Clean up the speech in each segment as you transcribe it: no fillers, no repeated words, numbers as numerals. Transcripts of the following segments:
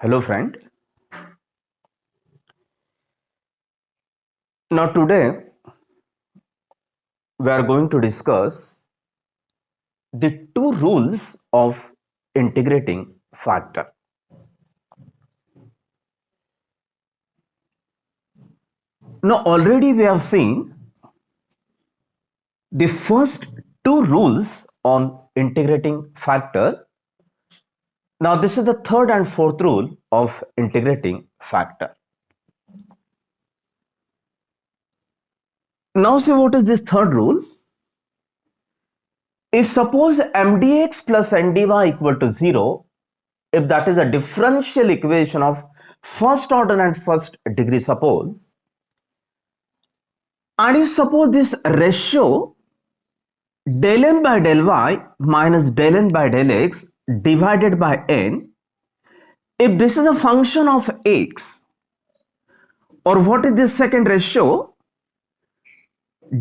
Hello friend. Now today we are going to discuss the two rules of integrating factor. Now already we have seen the first two rules on integrating factor. Now this is the third and fourth rule of integrating factor. Now see what is this third rule? If suppose mdx plus ndy equal to 0, if that is a differential equation of first order and first degree, suppose, and if suppose this ratio del m by del y minus del n by del x divided by n, if this is a function of x, or what is this second ratio?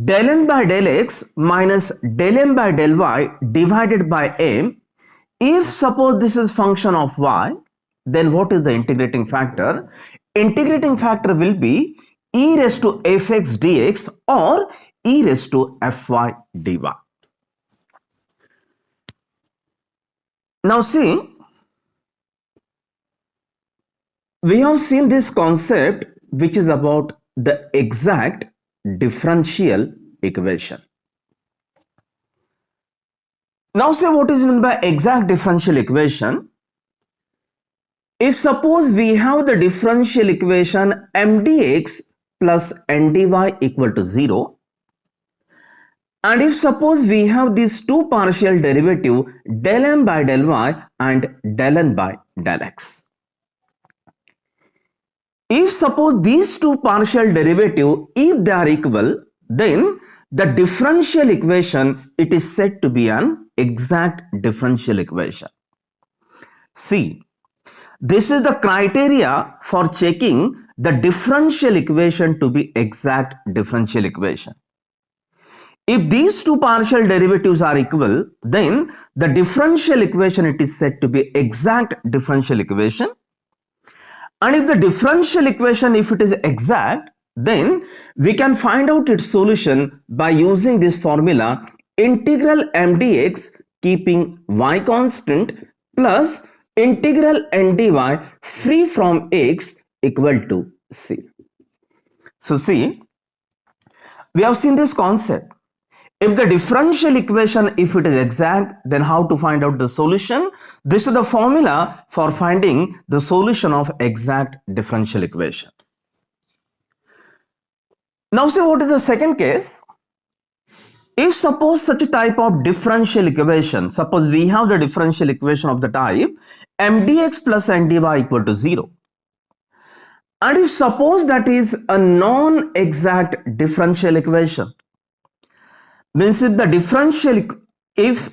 Del n by del x minus del m by del y divided by m. If suppose this is function of y, then what is the integrating factor? Integrating factor will be e raised to fx dx or e raised to fy dy. Now see, we have seen this concept which is about the exact differential equation. Now say what is meant by exact differential equation. If suppose we have the differential equation mdx plus ndy equal to 0, and if suppose we have these two partial derivative del m by del y and del n by del x. If suppose these two partial derivative, if they are equal, then the differential equation, it is said to be an exact differential equation. See, this is the criteria for checking the differential equation to be exact differential equation. If these two partial derivatives are equal, then the differential equation, it is said to be exact differential equation. And if the differential equation, if it is exact, then we can find out its solution by using this formula integral mdx keeping y constant plus integral ndy free from x equal to c. So see, we have seen this concept. If the differential equation, if it is exact, then how to find out the solution? This is the formula for finding the solution of exact differential equation. Now see what is the second case. If suppose such a type of differential equation, suppose we have the differential equation of the type mdx plus ndy equal to 0. And if suppose that is a non-exact differential equation, means if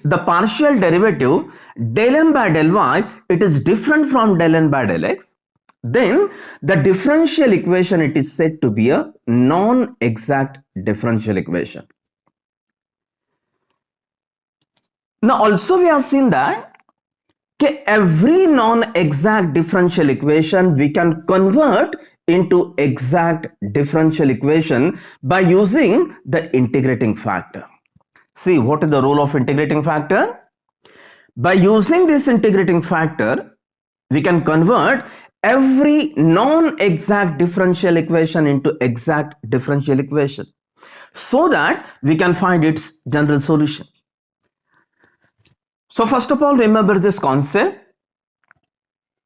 the partial derivative del m by del y, it is different from del n by del x, then the differential equation, it is said to be a non-exact differential equation. Now also we have seen that every non-exact differential equation we can convert into exact differential equation by using the integrating factor. See, what is the role of integrating factor? By using this integrating factor, we can convert every non-exact differential equation into exact differential equation so that we can find its general solution. So first of all, remember this concept.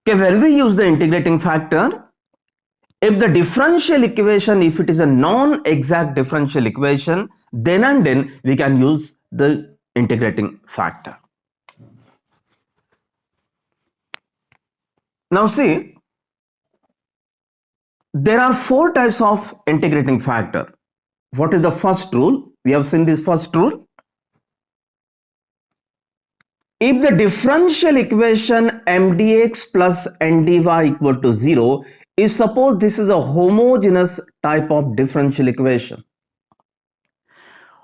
When we use the integrating factor, if the differential equation, if it is a non-exact differential equation, then and then we can use the integrating factor. Now see, there are four types of integrating factor. What is the first rule? We have seen this first rule. If the differential equation mdx plus ndy equal to 0, if suppose this is a homogeneous type of differential equation.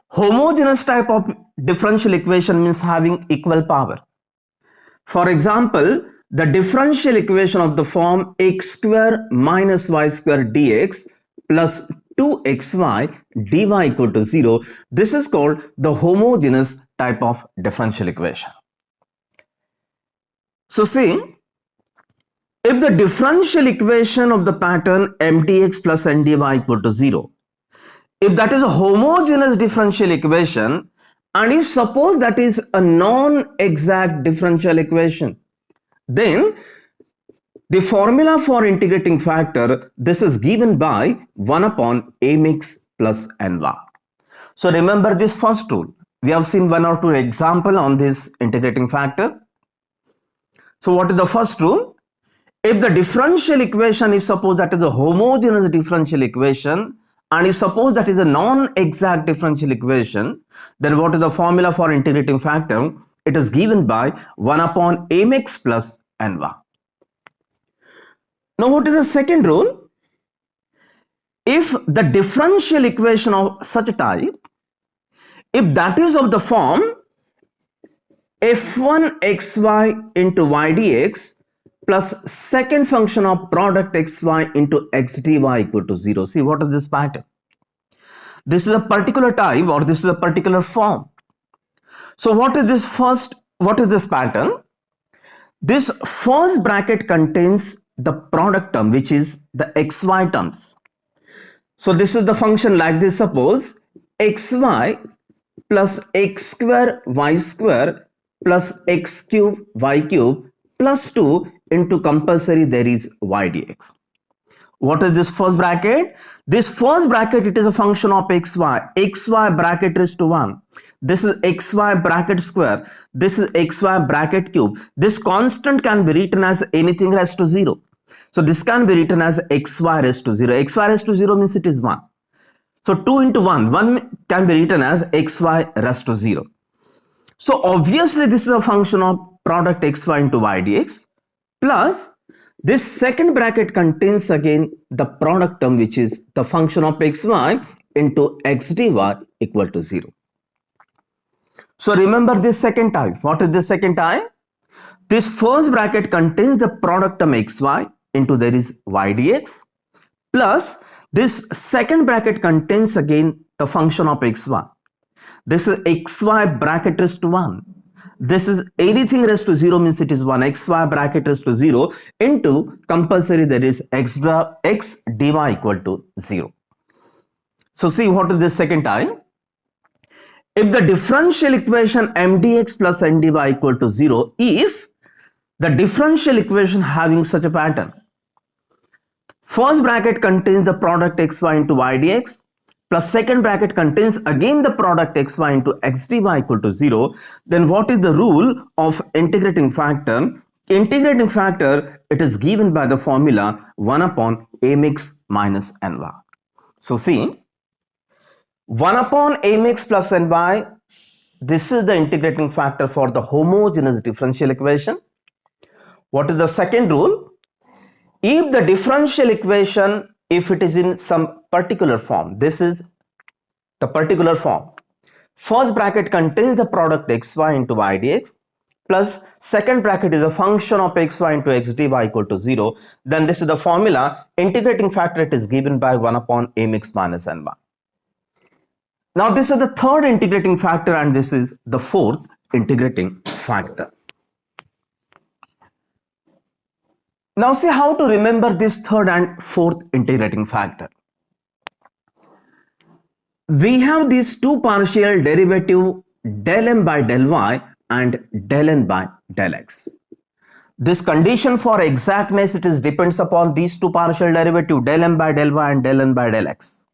Homogeneous type of differential equation means having equal power. For example, the differential equation of the form x square minus y square dx plus 2xy dy equal to 0. This is called the homogeneous type of differential equation. So see, if the differential equation of the pattern mdx plus ndy equal to 0, if that is a homogeneous differential equation, and if suppose that is a non-exact differential equation, then the formula for integrating factor, this is given by 1 upon mx plus ny. So remember this first rule. We have seen one or two example on this integrating factor. So what is the first rule? If the differential equation, if suppose that is a homogeneous differential equation, and if suppose that is a non-exact differential equation, then what is the formula for integrating factor? It is given by 1 upon mx plus ny. Now what is the second rule? If the differential equation of such a type, if that is of the form f1xy into y dx plus second function of product xy into x dy equal to 0. See, what is this pattern? This is a particular type, or this is a particular form. So what is this first? What is this pattern? This first bracket contains the product term, which is the xy terms. So this is the function like this. Suppose xy plus x square y square plus x cube y cube plus 2 into compulsory there is y dx. What is this first bracket? This first bracket, it is a function of xy. Xy bracket raised to 1. This is xy bracket square. This is xy bracket cube. This constant can be written as anything raised to 0. So this can be written as xy raised to 0. Xy raised to 0 means it is 1. So 2 into 1. 1 can be written as xy raised to 0. So obviously this is a function of product xy into y dx plus this second bracket contains again the product term, which is the function of xy into x dy equal to 0. So remember this second type. What is the second type? This first bracket contains the product term xy into there is y dx plus this second bracket contains again the function of xy. This is xy bracket raised to 1. This is anything raised to 0 means it is 1. Xy bracket raised to 0 into compulsory there is x dy equal to 0. So see, what is this second type? If the differential equation mdx plus ndy equal to 0, if the differential equation having such a pattern, first bracket contains the product xy into y dx plus second bracket contains again the product xy into x dy equal to 0, then what is the rule of integrating factor? Integrating factor, it is given by the formula 1 upon mx minus ny. So see, 1 upon mx plus ny, this is the integrating factor for the homogeneous differential equation. What is the second rule? If the differential equation, if it is in some particular form, this is the particular form. First bracket contains the product xy into y dx plus second bracket is a function of xy into x dy equal to 0. Then this is the formula. Integrating factor, it is given by 1 upon mx minus ny. Now this is the third integrating factor and this is the fourth integrating factor. Now see how to remember this third and fourth integrating factor. We have these two partial derivative del m by del y and del n by del x. This condition for exactness, it is depends upon these two partial derivative del m by del y and del n by del x.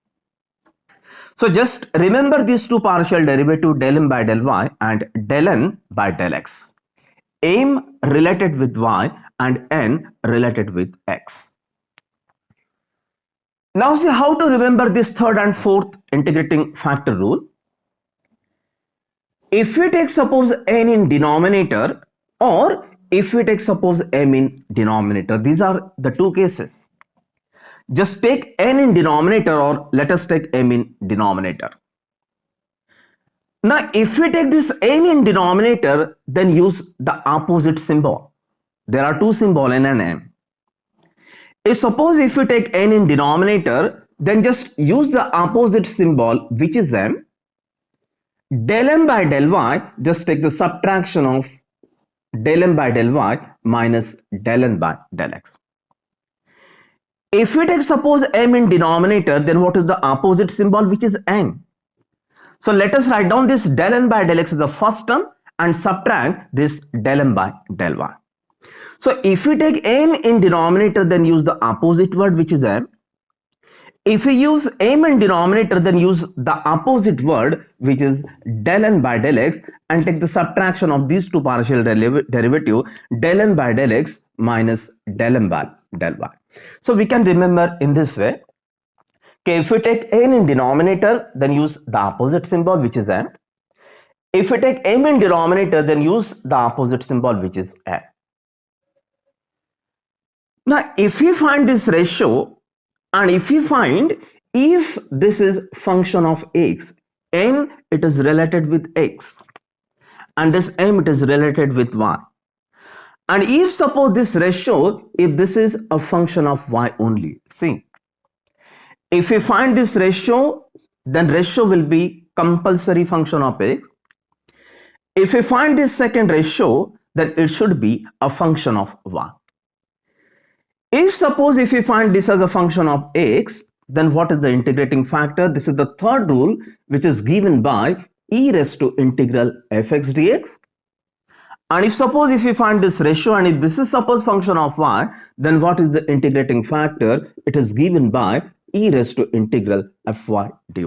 So just remember these two partial derivative del m by del y and del n by del x. M related with y and n related with x. Now see how to remember this third and fourth integrating factor rule. If we take suppose n in denominator or if we take suppose m in denominator, these are the two cases. Just take n in denominator or let us take m in denominator. Now if we take this n in denominator, then use the opposite symbol. there are two symbols n and m. If suppose if you take n in denominator, then just use the opposite symbol, which is m. Del m by del y, just take the subtraction of del m by del y minus del n by del x. If we take suppose m in denominator, then what is the opposite symbol, which is n? So let us write down this del n by del x as the first term and subtract this del m by del y. So if we take n in denominator, then use the opposite word, which is m. If we use m in denominator, then use the opposite word, which is del n by del x, and take the subtraction of these two partial derivative, del n by del x minus del m by del y. So we can remember in this way. Okay, if we take n in denominator, then use the opposite symbol, which is m. If we take m in denominator, then use the opposite symbol, which is n. Now, if we find this ratio, and if we find if this is function of x, n it is related with x, and this m it is related with y. And if suppose this ratio, if this is a function of y only, see, if we find this ratio, then ratio will be compulsory function of x. If we find this second ratio, then it should be a function of y. If suppose if we find this as a function of x, then what is the integrating factor? This is the third rule, which is given by e raised to integral fx dx. And if suppose if we find this ratio, and if this is suppose function of y, then what is the integrating factor? It is given by e raised to integral fy dy.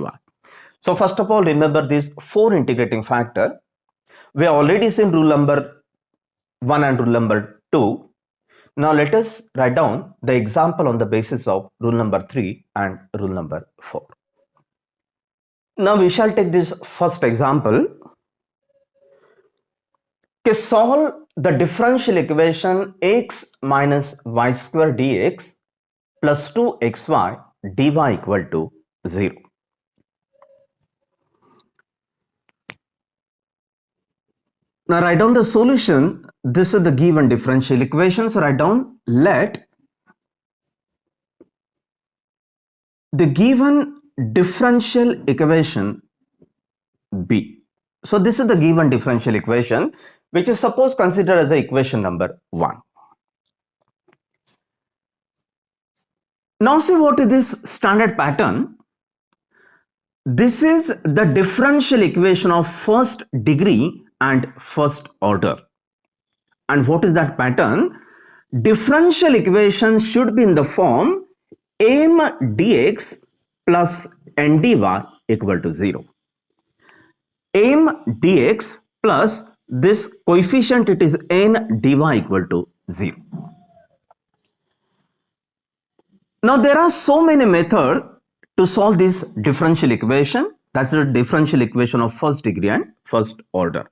So first of all, remember these four integrating factor. We have already seen rule number 1 and rule number 2. Now let us write down the example on the basis of rule number 3 and rule number 4. Now we shall take this first example. Okay, solve the differential equation x minus y square dx plus 2xy dy equal to 0. Now write down the solution. This is the given differential equation. So write down, let the given differential equation be. So this is the given differential equation, which is suppose considered as the equation number 1. Now see what is this standard pattern. This is the differential equation of first degree and first order. And what is that pattern? Differential equation should be in the form m dx plus n dy equal to 0. M dx plus this coefficient, it is n dy equal to 0. Now there are so many methods to solve this differential equation. That's the differential equation of first degree and first order.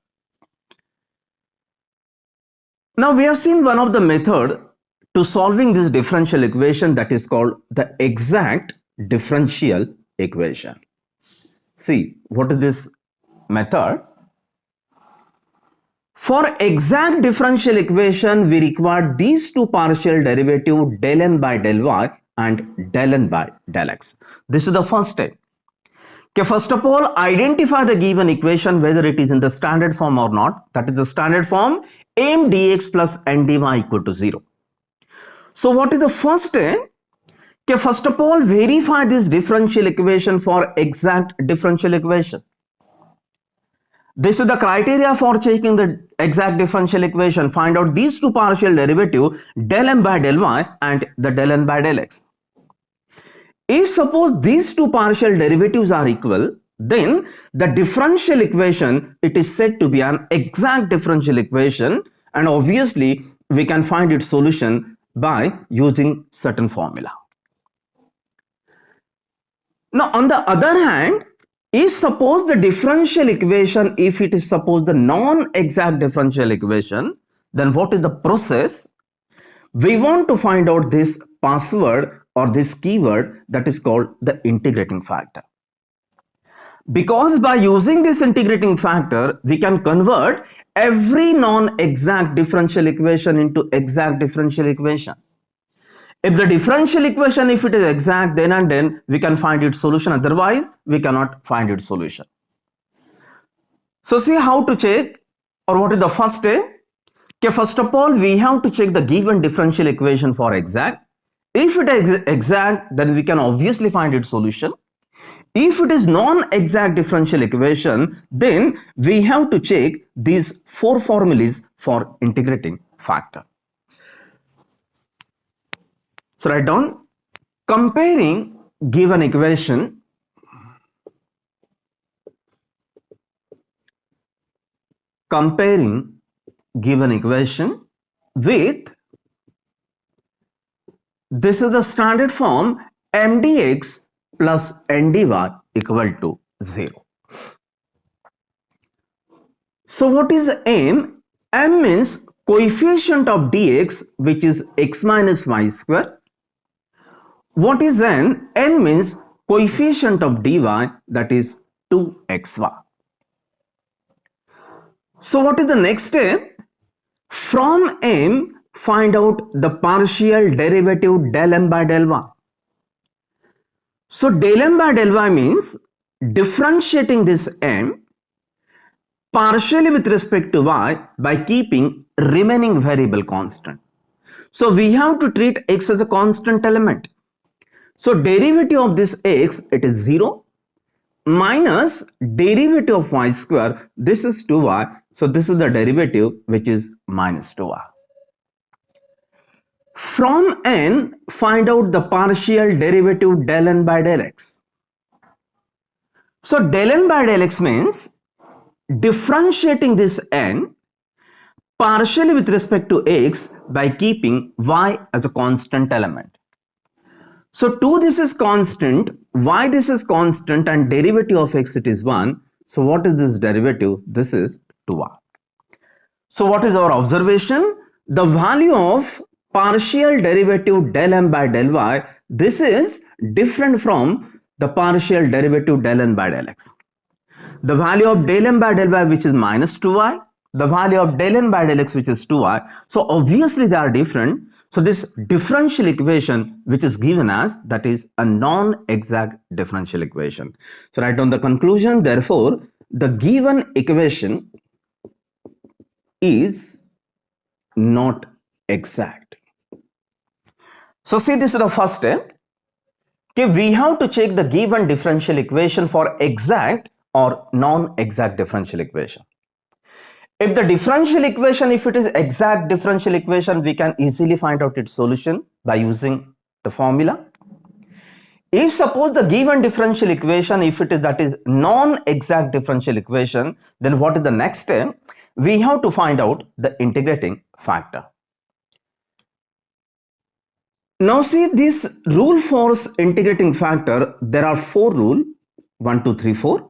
Now we have seen one of the method to solving this differential equation, that is called the exact differential equation. See, what is this method? For exact differential equation, we require these two partial derivative del n by del y and del n by del x. This is the first step. Okay, first of all, identify the given equation, whether it is in the standard form or not. That is the standard form, m dx plus n dy equal to 0. So what is the first step? Okay, first of all, verify this differential equation for exact differential equation. This is the criteria for checking the exact differential equation. Find out these two partial derivative, del m by del y and the del n by del x. If suppose these two partial derivatives are equal, then the differential equation, it is said to be an exact differential equation, and obviously we can find its solution by using certain formula. Now on the other hand, if suppose the differential equation, if it is suppose the non-exact differential equation, then what is the process? We want to find out this password or this keyword, that is called the integrating factor. Because by using this integrating factor, we can convert every non-exact differential equation into exact differential equation. If the differential equation, if it is exact, then and then we can find its solution. Otherwise, we cannot find its solution. So see how to check, or what is the first step? Okay, first of all, we have to check the given differential equation for exact. If it is exact, then we can obviously find its solution. If it is non-exact differential equation, then we have to check these four formulas for integrating factor. So write down, comparing given equation with, this is the standard form, mdx plus ndy equal to 0. So what is m? M means coefficient of dx, which is x minus y square. What is n? N means coefficient of dy, that is 2xy. So what is the next step? From m, find out the partial derivative del m by del y. So del m by del y means differentiating this m partially with respect to y by keeping remaining variable constant. So we have to treat x as a constant element. So derivative of this x, it is 0, minus derivative of y square, this is 2y. So this is the derivative, which is minus 2y. From n, find out the partial derivative del n by del x. So del n by del x means differentiating this n partially with respect to x by keeping y as a constant element. So 2 this is constant, y this is constant, and derivative of x, it is 1. So what is this derivative? This is 2y. So what is our observation? The value of partial derivative del m by del y, this is different from the partial derivative del n by del x. The value of del m by del y, which is minus 2y, the value of del n by del x, which is 2y. So obviously they are different. So this differential equation, which is given as, that is a non-exact differential equation. So write down the conclusion. Therefore, the given equation is not exact. So see, this is the first step. Okay, we have to check the given differential equation for exact or non-exact differential equation. If the differential equation, if it is exact differential equation, we can easily find out its solution by using the formula. If suppose the given differential equation, if it is, that is non-exact differential equation, then what is the next step? We have to find out the integrating factor. Now see, this rule for integrating factor, there are 4 rules, 1, 2, 3, 4.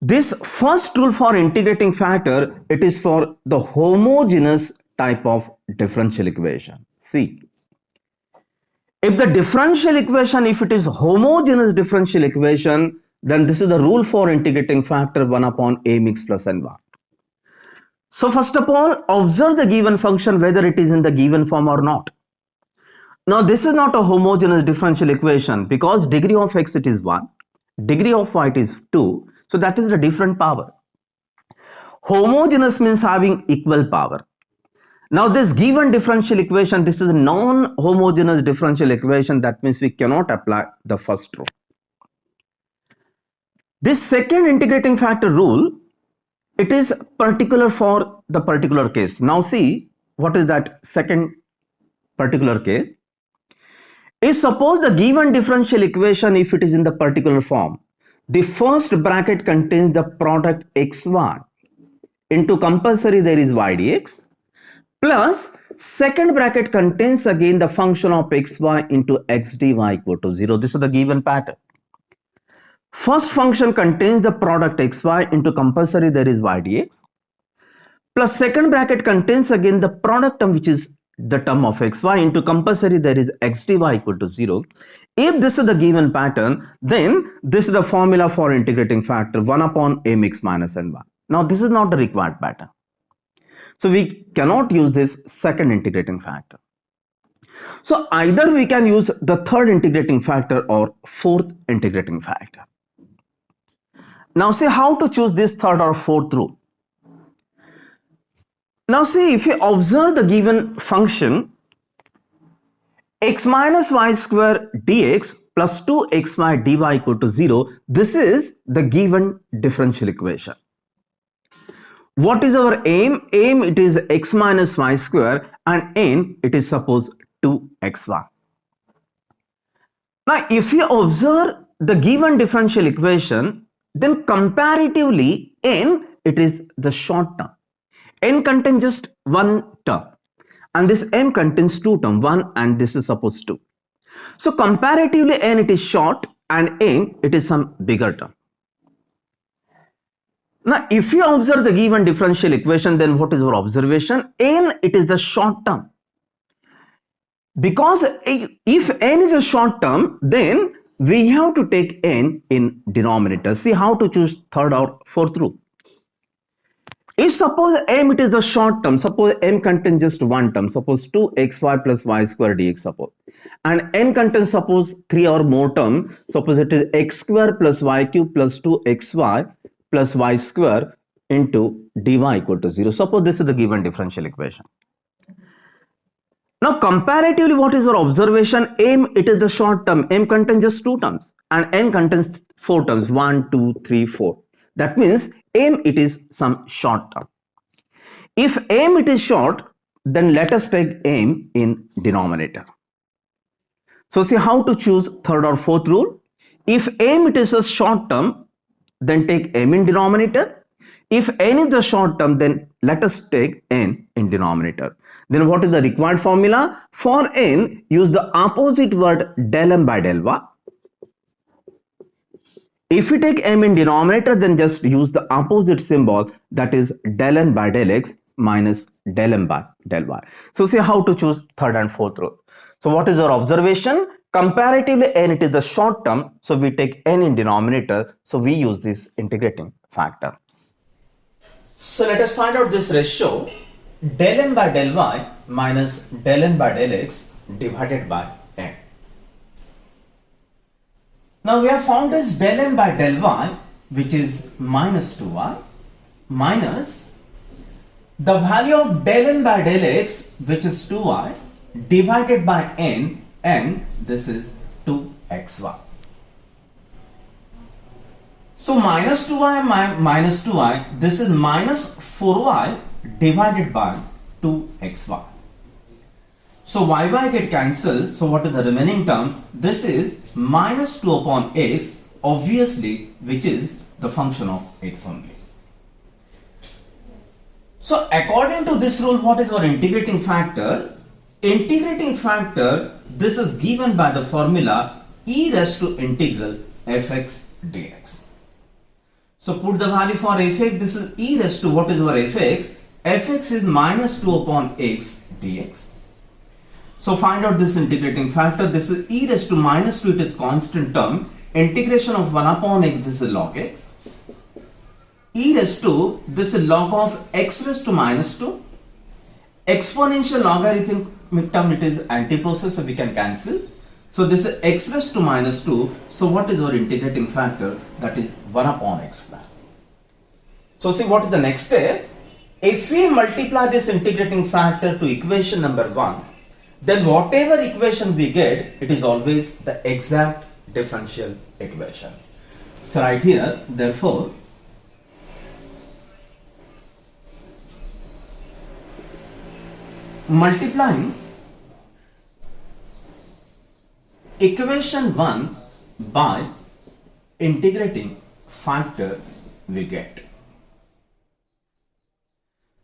This first rule for integrating factor, it is for the homogeneous type of differential equation. See, if the differential equation, if it is homogeneous differential equation, then this is the rule for integrating factor 1 upon a mx plus n1. So first of all, observe the given function whether it is in the given form or not. Now this is not a homogeneous differential equation because degree of x it is 1, degree of y it is 2. So that is the different power. Homogeneous means having equal power. Now this given differential equation, this is a non-homogeneous differential equation. That means we cannot apply the first rule. This second integrating factor rule, it is particular for the particular case. Now see, what is that second particular case? Is suppose the given differential equation, if it is in the particular form, the first bracket contains the product xy into compulsory there is y dx, plus second bracket contains again the function of xy into x dy equal to 0. This is the given pattern. First function contains the product xy into compulsory there is y dx, plus second bracket contains again the product term which is the term of xy into compulsory there is x dy equal to 0. If this is the given pattern, then this is the formula for integrating factor 1 upon mx minus ny. Now this is not the required pattern. So we cannot use this second integrating factor. So either we can use the third integrating factor or fourth integrating factor. Now see how to choose this third or fourth rule. Now see, if you observe the given function x minus y square dx plus 2xy dy equal to 0, this is the given differential equation. What is our aim? Aim it is x minus y square and n it is suppose 2xy. Now if you observe the given differential equation, then comparatively n it is the short term. N contains just one term and this m contains two terms, 1 and this is suppose 2. So comparatively n it is short and n it is some bigger term. Now if you observe the given differential equation, then what is our observation? N it is the short term. Because if n is a short term, then we have to take n in denominator. See how to choose third or fourth rule. If suppose m it is the short term, suppose m contains just one term, suppose 2xy plus y square dx suppose, and n contains suppose 3 or more term, suppose it is x square plus y cube plus 2xy plus y square into dy equal to 0. Suppose this is the given differential equation. Now comparatively what is our observation? M it is the short term, m contains just two terms and n contains four terms, 1, 2, 3, 4. That means m it is some short term. If m it is short, then let us take m in denominator. So see how to choose third or fourth rule. If m it is a short term, then take m in denominator. If n is the short term, then let us take n in denominator. Then what is the required formula? For n, use the opposite word del m by del y. If we take m in denominator, then just use the opposite symbol, that is del n by del x minus del m by del y. So see how to choose third and fourth rule. So what is our observation? Comparatively n it is the short term, so we take n in denominator, so we use this integrating factor. So let us find out this ratio del m by del y minus del n by del x divided by n. Now we have found this del m by del y, which is minus 2y, minus the value of del n by del x, which is 2y, divided by n, and this is 2xy. So minus 2y minus 2y, this is minus 4y divided by 2xy. So y get cancelled. So what is the remaining term? This is minus 2 upon x, obviously, which is the function of x only. So according to this rule, what is our integrating factor? Integrating factor, this is given by the formula e raised to integral fx dx. So put the value for fx, this is e raised to, what is our fx? Fx is minus 2 upon x dx. So find out this integrating factor. This is e raised to minus 2, it is constant term. Integration of 1 upon x, this is log x. E raised to, this is log of x raised to minus 2. Exponential logarithmic term, it is anti-process, so we can cancel. So this is x raised to minus 2. So what is our integrating factor? That is 1 upon x square. So see what is the next step? If we multiply this integrating factor to equation number 1, then whatever equation we get, it is always the exact differential equation. So right here, therefore, multiplying equation 1 by integrating factor we get.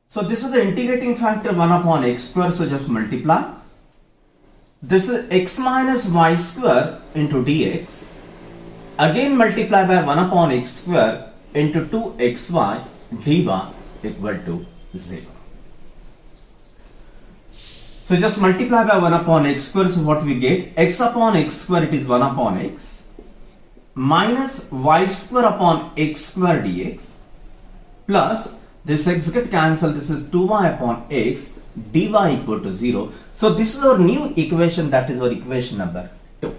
So this is the integrating factor 1 upon x square, so just multiply. This is x minus y square into dx. Again multiply by 1 upon x square into 2xy dy equal to 0. So just multiply by 1 upon x square. So what we get? X upon x square, it is 1 upon x minus y square upon x square dx plus this x get cancelled. This is 2y upon x dy equal to 0. So this is our new equation, that is our equation number 2.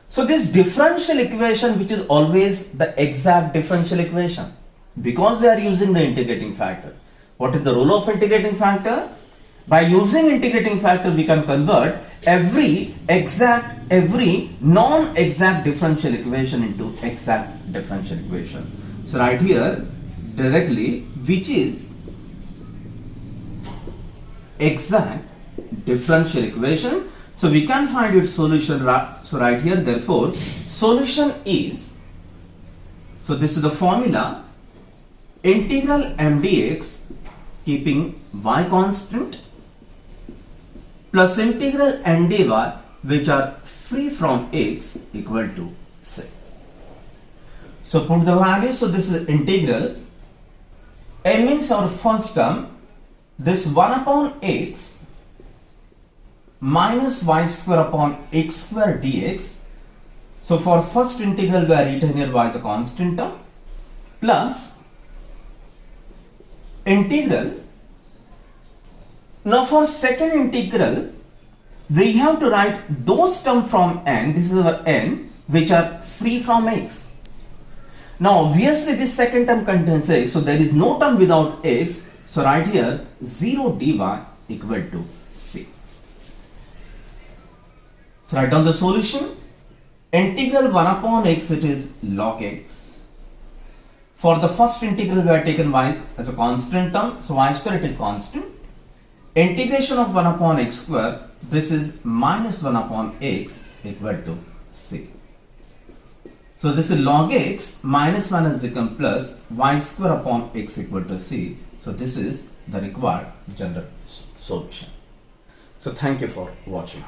So this differential equation, which is always the exact differential equation, because we are using the integrating factor. What is the role of integrating factor? By using integrating factor, we can convert every non-exact differential equation into exact differential equation. So right here, directly, which is exact differential equation. So we can find its solution. So right here, therefore, solution is, so this is the formula, integral m dx keeping y constant plus integral n dy which are free from x equal to c. So put the value. So this is integral. M means our first term, this 1 upon x minus y square upon x square dx. So for first integral we are written here y is a constant term plus integral. Now for second integral we have to write those terms from n, this is our n, which are free from x. Now obviously this second term contains x, so there is no term without x. So right here 0 dy equal to c. So write down the solution. Integral 1 upon x, it is log x. For the first integral we have taken y as a constant term, so y square it is constant. Integration of 1 upon x square, this is minus 1 upon x equal to c. So this is log x minus 1 has become plus y square upon x equal to c. So this is the required general solution. So thank you for watching.